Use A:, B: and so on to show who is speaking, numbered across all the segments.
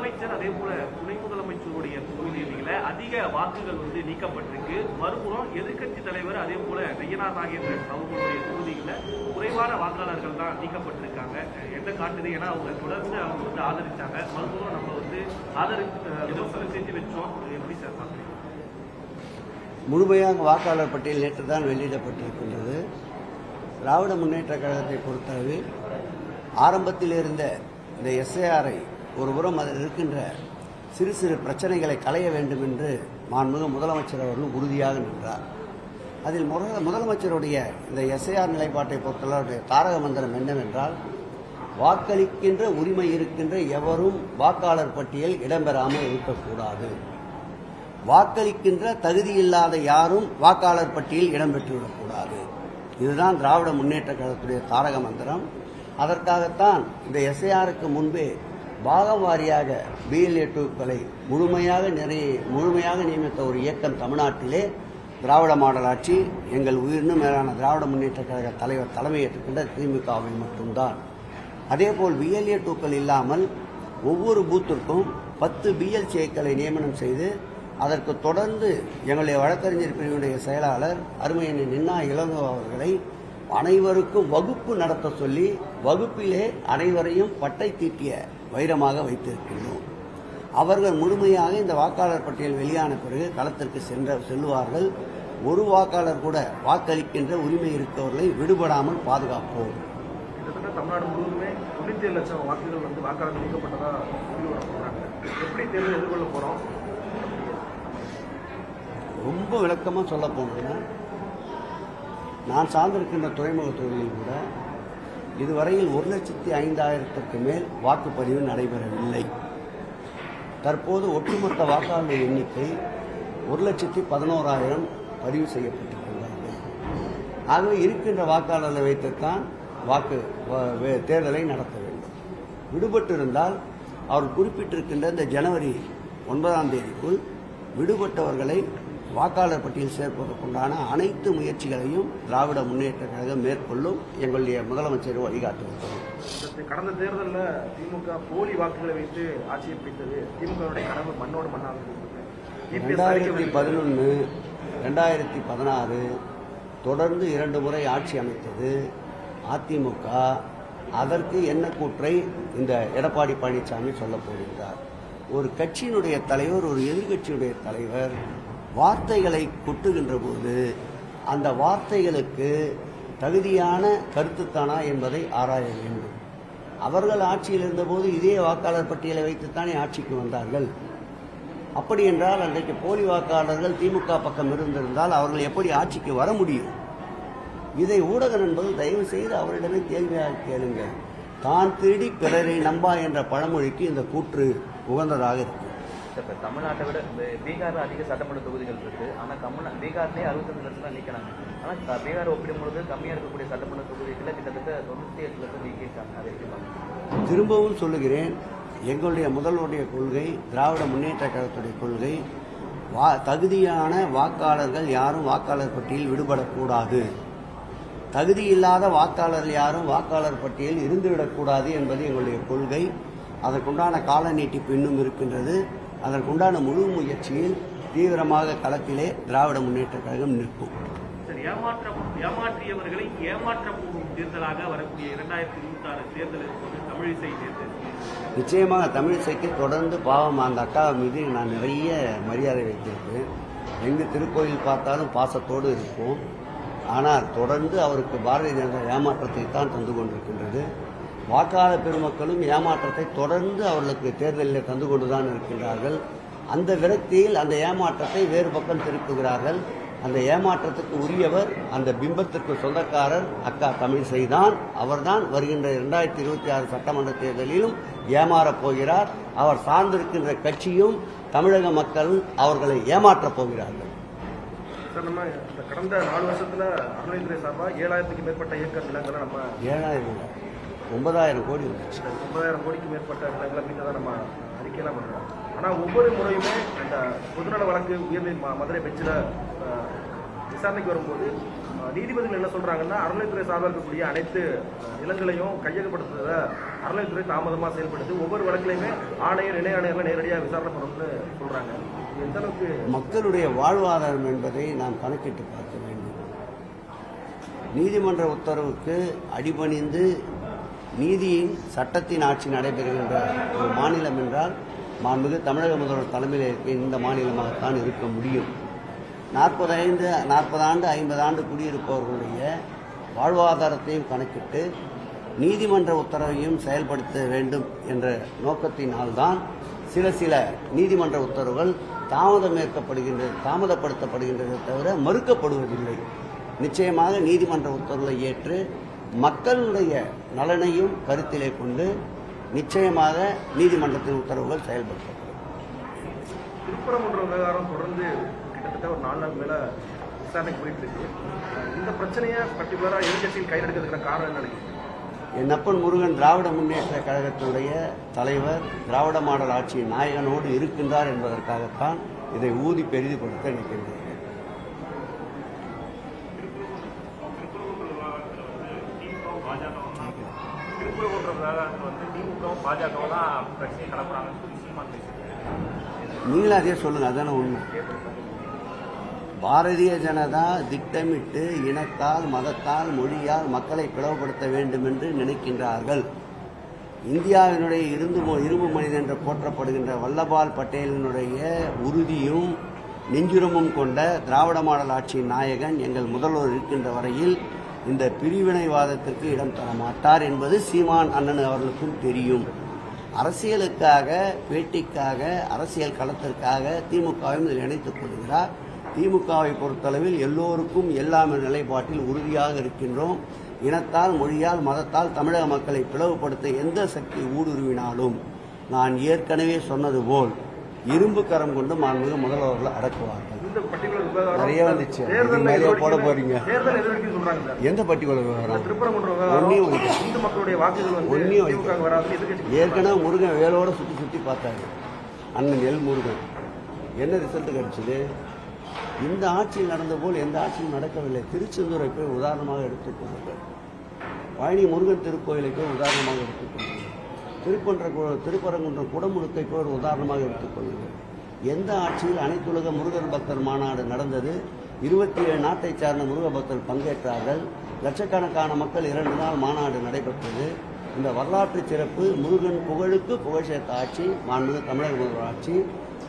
A: முதலமைச்சர் அதே போல துணை முதலமைச்சருடைய தொகுதிகளில் அதிக வாக்குகள் நீக்கப்பட்டிருக்கு. மறுபுறம் எதிர்கட்சி தலைவர் அதே போல நெய்யனார் நாகேந்திரன் அவங்களுடைய தொகுதிகளில் குறைவான வாக்காளர்கள் தான் நீக்கப்பட்டிருக்காங்க. என்ன காட்டுது? ஏன்னா அவங்க தொடர்ந்து அவங்க ஆதரிச்சாங்க. மறுபுறம் நம்ம விமர்சனம் செஞ்சு வச்சோம். எப்படி சார் பார்க்குறீங்க?
B: முழுமையாக வாக்காளர் பட்டியல் நேற்று தான் வெளியிடப்பட்டிருக்கின்றது. திராவிட முன்னேற்ற கழகத்தை பொறுத்தளவு ஆரம்பத்தில் இருந்த இந்த எஸ்ஐஆரை ஒருபுறம் அதில் இருக்கின்ற சிறு சிறு பிரச்சனைகளை களைய வேண்டும் என்று மாண்புமிகு முதலமைச்சர் அவர்கள் உறுதியாக நின்றார். அதில் முதலமைச்சருடைய இந்த எஸ்ஐஆர் நிலைப்பாட்டை பொறுத்தவரை தாரக மந்திரம் என்னவென்றால், வாக்களிக்கின்ற உரிமை இருக்கின்ற எவரும் வாக்காளர் பட்டியல் இடம்பெறாமல் இருக்கக்கூடாது, வாக்களிக்கின்ற தகுதியில்லாத யாரும் வாக்காளர் பட்டியல் இடம்பெற்றுவிடக்கூடாது. இதுதான் திராவிட முன்னேற்ற கழகத்துடைய தாரக மந்திரம். அதற்காகத்தான் இந்த எஸ்ஐஆருக்கு முன்பே பாகம் வாரியாக BLA-2க்களை முழுமையாக நியமித்த ஒரு இயக்கம் தமிழ்நாட்டிலே திராவிட மாடல் ஆட்சி எங்கள் உயிரினும் மேலான திராவிட முன்னேற்ற கழக தலைவர் தலைமையேற்றுக்கின்ற திமுகவில் மட்டும்தான். அதேபோல் BLA-2க்கள் இல்லாமல் ஒவ்வொரு பூத்திற்கும் 10 BLCக்களை நியமனம் செய்து அதற்கு தொடர்ந்து எங்களுடைய வழக்கறிஞர் பிரிவினுடைய செயலாளர் அருமையனை நின்னா இளங்கோ அவர்களை அனைவருக்கும் வகுப்பு நடத்த சொல்லி வகுப்பிலே அனைவரையும் பட்டை தீட்டிய வைரமாக வைத்திருக்கின்றோம். அவர்கள் முழுமையாக இந்த வாக்காளர் பட்டியல் வெளியான பிறகு களத்திற்கு செல்லுவார்கள். ஒரு வாக்காளர் கூட வாக்களிக்கின்ற உரிமை இருக்கவர்களை விடுபடாமல் பாதுகாப்போம்.
A: கிட்டத்தட்ட தமிழ்நாடு முழுவதுமே 97 லட்சம் வாக்குகள் வாக்காளர் நீக்கப்பட்டதா எப்படி தேர்தல் எதிர்கொள்ள போறோம்?
B: ரொம்ப விளக்கமாக சொல்ல போனோம்னா, நான் சார்ந்திருக்கின்ற துறைமுக தொகுதியில் கூட இதுவரையில் 1,05,000க்கு மேல் வாக்குப்பதிவு நடைபெறவில்லை. தற்போது ஒட்டுமொத்த வாக்காளர் எண்ணிக்கை 1,11,000 பதிவு செய்யப்பட்டிருக்கிறார்கள். ஆகவே இருக்கின்ற வாக்காளர்களை வைத்துத்தான் தேர்தலை நடத்த வேண்டும். விடுபட்டிருந்தால் அவர் குறிப்பிட்டிருக்கின்ற இந்த ஜனவரி 9ஆம் தேதிக்குள் விடுபட்டவர்களை வாக்காளர் பட்டியல் சேர்ப்பதற்குண்டான அனைத்து முயற்சிகளையும் திராவிட முன்னேற்ற கழகம் மேற்கொள்ளும். எங்களுடைய முதலமைச்சர் வழிகாட்டுகிறோம்.
A: கடந்த தேர்தலில் திமுக போலி வாக்குகளை வைத்து ஆட்சியை பிடித்தது. திமுகவுடைய கனவு மண்ணோடு மண்ணாக
B: 2011, 2016 தொடர்ந்து 2 முறை ஆட்சி அமைத்தது அதிமுக. அதற்கு என்ன கூற்றை இந்த எடப்பாடி பழனிசாமி சொல்ல போகின்றார்? ஒரு கட்சியினுடைய தலைவர், ஒரு எதிர்கட்சியுடைய தலைவர் வார்த்தைகளை கொட்டுகின்ற போது அந்த வார்த்தைகளுக்கு தகுதியான கருத்துத்தானா என்பதை ஆராய வேண்டும். அவர்கள் ஆட்சியில் இருந்தபோது இதே வாக்காளர் பட்டியலை வைத்துத்தானே ஆட்சிக்கு வந்தார்கள். அப்படி என்றால் அன்றைக்கு போலி வாக்காளர்கள் திமுக பக்கம் இருந்திருந்தால் அவர்கள் எப்படி ஆட்சிக்கு வர முடியும்? இதை ஊடக நண்பர்கள் தயவு செய்து அவரிடமே கேள்வியாக கேளுங்கள். தான் தேடி பிறரை நம்பா என்ற பழமொழிக்கு இந்த கூற்று உகந்ததாக இருக்கு.
C: இப்போ தமிழ்நாட்டை விட பீகாரில் அதிக சட்டமன்ற தொகுதிகள் இருக்கு. ஆனால் பீகார்லேயே 65 லட்சம் தான் நீக்கிறாங்க. ஆனால் பீகார் ஒப்பிடும்பொழுது கம்மியாக இருக்கக்கூடிய சட்டமன்ற தொகுதிகளில் கிட்டத்தட்ட 98 லட்சம் நீக்கியிருக்காங்க. அதை எப்படி?
B: திரும்பவும் சொல்லுகிறேன், எங்களுடைய முதல்வருடைய கொள்கை, திராவிட முன்னேற்ற கழகத்துடைய கொள்கை, தகுதியான வாக்காளர்கள் யாரும் வாக்காளர் பட்டியலில் விடுபடக்கூடாது, தகுதியில்லாத வாக்காளர்கள் யாரும் வாக்காளர் பட்டியலில் இருந்துவிடக்கூடாது என்பது எங்களுடைய கொள்கை. அதற்குண்டான கால நீட்டிப்பு இன்னும் இருக்கின்றது. அதற்குண்டான முழு முயற்சியில் தீவிரமாக களத்திலே திராவிட முன்னேற்ற கழகம் நிற்கும்.
A: ஏமாற்றியவர்களை ஏமாற்ற போகும் தேர்தலாக வரக்கூடிய 2026 தேர்தல் தமிழிசை தேர்தல்.
B: நிச்சயமாக தமிழிசைக்கு தொடர்ந்து பாவம் அந்த அக்கா மீது நான் நிறைய மரியாதை வைத்திருப்பேன். எங்கு திருக்கோயில் பார்த்தாலும் பாசத்தோடு இருப்போம். ஆனால் தொடர்ந்து அவருக்கு பாரதிய ஜனதா ஏமாற்றத்தை தான் தந்து கொண்டிருக்கின்றது. வாக்காளர் பெருமக்களும் ஏமாற்றத்தை தொடர்ந்து அவர்களுக்கு தேர்தலில் தந்து கொண்டுதான் இருக்கின்றார்கள். அந்த விரக்தியில் அந்த ஏமாற்றத்தை வேறு பக்கம் திருப்புகிறார்கள். அந்த ஏமாற்றத்துக்கு உரியவர், அந்த பிம்பத்திற்கு சொந்தக்காரர் அக்கா தமிழிசை தான். அவர்தான் வருகின்ற 2026 சட்டமன்ற தேர்தலிலும் ஏமாறப் போகிறார். அவர் சார்ந்திருக்கின்ற கட்சியும் தமிழக மக்களும் அவர்களை ஏமாற்றப் போகிறார்கள்.
A: நம்ம கடந்த 4 வருஷத்துல அறநிலையத்துறை சார்பா 7000க்கு மேற்பட்ட ஏக்கர் நிலங்களை நம்ம
B: 9,000 கோடி இருந்துச்சு.
A: 9,000 கோடிக்கு மேற்பட்ட நிலங்களை மீது நம்ம அறிக்கையெல்லாம் பண்ணுறோம். ஆனால் ஒவ்வொரு முறையுமே அந்த பொதுநல வழக்கு மதுரை பெஞ்சில்
D: விசாரணைக்கு வரும்போது நீதிபதிகள் என்ன சொல்றாங்கன்னா, அறநிலைத்துறை சார்பாக இருக்கக்கூடிய அனைத்து நிலங்களையும் கையகப்படுத்துறத அறநிலைத்துறை தாமதமாக செயல்படுது, ஒவ்வொரு வழக்கிலையுமே ஆணையர் இணை ஆணையர்கள் நேரடியாக விசாரணை பண்ணணும்னு சொல்றாங்க. எந்த அளவுக்கு
B: மக்களுடைய வாழ்வாதாரம் என்பதை நாம் கணக்கிட்டு பார்க்க வேண்டும். நீதிமன்ற உத்தரவுக்கு அடிபணிந்து நீதியின் சட்டத்தின் ஆட்சி நடைபெறுகின்ற ஒரு மாநிலம் என்றால் மாண்புமிகு தமிழக முதல்வர் தலைமையில் இருக்க இந்த மாநிலமாகத்தான் இருக்க முடியும். 40 ஆண்டு 50 ஆண்டு குடியிருப்பவர்களுடைய வாழ்வாதாரத்தையும் கணக்கிட்டு நீதிமன்ற உத்தரவையும் செயல்படுத்த வேண்டும் என்ற நோக்கத்தினால்தான் சில நீதிமன்ற உத்தரவுகள் தாமதப்படுத்தப்படுகின்றதை தவிர மறுக்கப்படுவதில்லை. நிச்சயமாக நீதிமன்ற உத்தரவை ஏற்று மக்களுடைய நலனையும் கருத்திலே கொண்டு நிச்சயமாக நீதிமன்றத்தின் உத்தரவுகள் செயல்படுத்தப்படும்.
D: திருப்பரங்குன்ற விவகாரம் தொடர்ந்து கிட்டத்தட்ட ஒரு 4 நாள் மேல விசாரணைக்கு போயிட்டு இருக்கு. இந்த பிரச்சனையை பர்டிகுலரா எதிர்கட்சியில் கையெடுக்கிறதுக்கான காரணம் என்ன நினைக்கிறீங்க?
B: என் அப்பன் முருகன் திராவிட முன்னேற்ற கழகத்தினுடைய தலைவர், திராவிட மாடல் ஆட்சியின் நாயகனோடு இருக்கின்றார் என்பதற்காகத்தான் இதை ஊதி பெரிதுபடுத்த நினைக்கின்றேன்.
A: திருப்பரங்குன்ற விவகாரத்தில் திமுகவும் பாஜகவும் தான் பிரச்சனையை கலப்புறாங்கன்னு சொல்லி சீமான் பேசியிருக்காங்க.
B: நீங்களும் அதே சொல்லுங்க, அதான உண்மை. பாரதிய ஜனதா திட்டமிட்டு இனத்தால், மதத்தால், மொழியால் மக்களை பிளவுபடுத்த வேண்டும் என்று நினைக்கின்றார்கள். இந்தியாவினுடைய இரும்பு மனிதன் என்று போற்றப்படுகின்ற வல்லபால் பட்டேலினுடைய உறுதியும் நெஞ்சுரமும் கொண்ட திராவிட மாடல் ஆட்சியின் நாயகன் எங்கள் முதல்வர் இருக்கின்ற வரையில் இந்த பிரிவினைவாதத்திற்கு இடம் தர மாட்டார் என்பது சீமான் அண்ணன் அவர்களுக்கும் தெரியும். அரசியலுக்காக, பேட்டிக்காக, அரசியல் களத்திற்காக திமுகவையும் இதில் இணைத்துக் கொள்கிறார். திமுகவை பொறுத்தளவில் எல்லோருக்கும் எல்லாம் நிலைப்பாட்டில் உறுதியாக இருக்கின்றோம். இனத்தால், மொழியால், மதத்தால் தமிழக மக்களை பிளவுபடுத்த எந்த சக்தி ஊடுருவினாலும் நான் ஏற்கனவே சொன்னது போல் இரும்பு கரம் கொண்டு மாண்புமிகு முதல்வர்கள் அடக்குவார்கள். நிறைய வந்துச்சு, மேலே போட போறீங்க. எந்த பர்டிகுலர் விவகாரம்? ஏற்கனவே முருகன் வேலோட சுத்தி பார்த்தாரு. அண்ணன் எல் முருகன் என்ன ரிசல்ட் கிடைச்சது? இந்த ஆட்சியில் நடந்த போல் எந்த ஆட்சியும் நடக்கவில்லை. திருச்செந்தூரை போய் உதாரணமாக எடுத்துக்கொள்ளுங்கள். பழனி முருகன் திருக்கோயிலை போய் உதாரணமாக எடுத்துக்கொள்ளுங்கள். திருப்பரங்குன்றம் குடமுழுக்கை போய் ஒரு உதாரணமாக எடுத்துக்கொள்ளுங்கள். எந்த ஆட்சியில் அனைத்துலக முருகன் பக்தர் மாநாடு நடந்தது? 27 நாட்டை சார்ந்த முருக பக்தர் பங்கேற்றார்கள். லட்சக்கணக்கான மக்கள் 2 நாள் மாநாடு நடைபெற்றது. இந்த வரலாற்று சிறப்பு முருகன் புகழுக்கு புகழ் சேர்த்த ஆட்சி மாண்புமிகு தமிழக முதல்வர் ஆட்சி.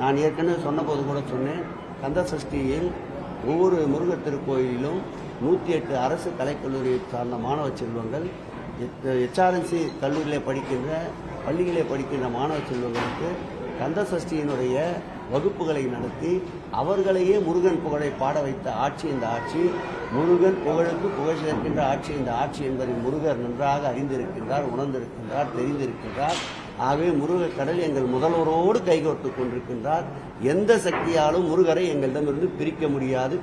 B: நான் ஏற்கனவே சொன்னபோது கூட சொன்னேன், கந்த சஷ்டியில் ஒவ்வொரு முருகர் திருக்கோயிலும் 108 அரசு கலைக்கல்லூரியை சார்ந்த மாணவ செல்வங்கள், HRNC கல்லூரியிலே படிக்கின்ற, பள்ளியிலே படிக்கின்ற மாணவ செல்வங்களுக்கு கந்த சஷ்டியினுடைய வகுப்புகளை நடத்தி அவர்களையே முருகன் புகழை பாட வைத்த ஆட்சி இந்த ஆட்சி. முருகன் புகழுக்கு புகழ் சேர்க்கின்ற ஆட்சி இந்த ஆட்சி என்பதை முருகர் நன்றாக அறிந்திருக்கின்றார், உணர்ந்திருக்கின்றார், தெரிந்திருக்கின்றார். ஆகவே முருகர் கடல் எங்கள் முதல்வரோடு கைகோர்த்துக் கொண்டிருக்கின்றார். எந்த சக்தியாலும் முருகரை எங்களிடமிருந்து பிரிக்க முடியாது.